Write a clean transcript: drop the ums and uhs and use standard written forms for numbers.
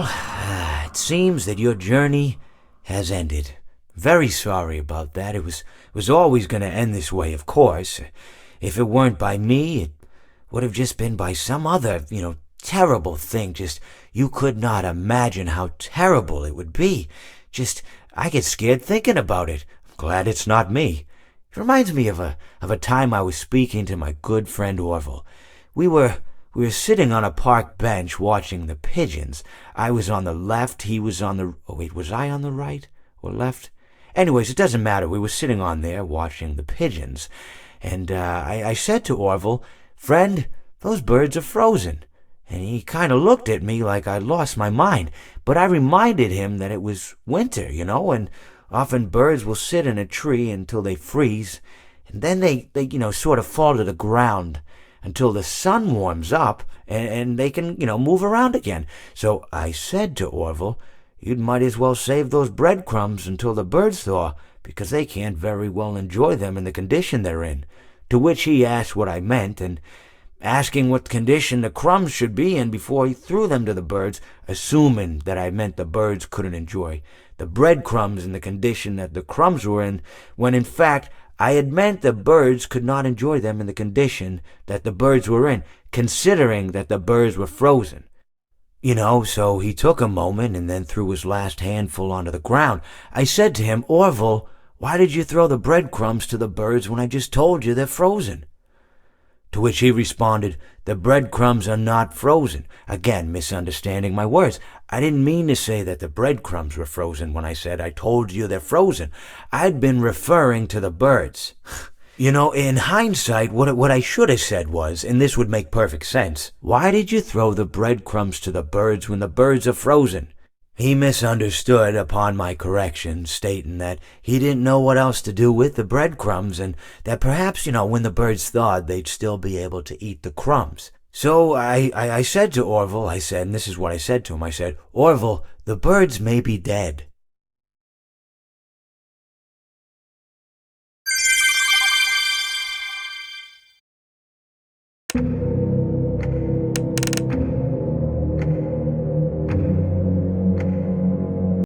Well, it seems that your journey has ended. Very sorry about that. It was always going to end this way, of course. If it weren't by me, it would have just been by some other, terrible thing. Just, you could not imagine how terrible it would be. Just, I get scared thinking about it. I'm glad it's not me. It reminds me of a time I was speaking to my good friend Orville. We were we were sitting on a park bench watching the pigeons. I was on the left, he was on the... Oh, wait, was I on the right or left? Anyways, it doesn't matter. We were sitting on there watching the pigeons. And I said to Orville, "Friend, those birds are frozen." And he kind of looked at me like I'd lost my mind. But I reminded him that it was winter, and often birds will sit in a tree until they freeze. And then they sort of fall to the ground until the sun warms up and they can, move around again. So I said to Orville, "You might as well save those breadcrumbs until the birds thaw, because they can't very well enjoy them in the condition they're in." To which he asked what I meant, and asking what condition the crumbs should be in before he threw them to the birds, assuming that I meant the birds couldn't enjoy the breadcrumbs in the condition that the crumbs were in, when in fact I had meant the birds could not enjoy them in the condition that the birds were in, considering that the birds were frozen. So he took a moment and then threw his last handful onto the ground. I said to him, "Orville, why did you throw the breadcrumbs to the birds when I just told you they're frozen?" To which he responded, "The breadcrumbs are not frozen." Again, misunderstanding my words. I didn't mean to say that the breadcrumbs were frozen when I said I told you they're frozen. I'd been referring to the birds. In hindsight, what I should have said was, and this would make perfect sense, "Why did you throw the breadcrumbs to the birds when the birds are frozen?" He misunderstood upon my correction, stating that he didn't know what else to do with the breadcrumbs, and that perhaps, when the birds thawed, they'd still be able to eat the crumbs. So I said to Orville, and this is what I said to him, I said, "Orville, the birds may be dead."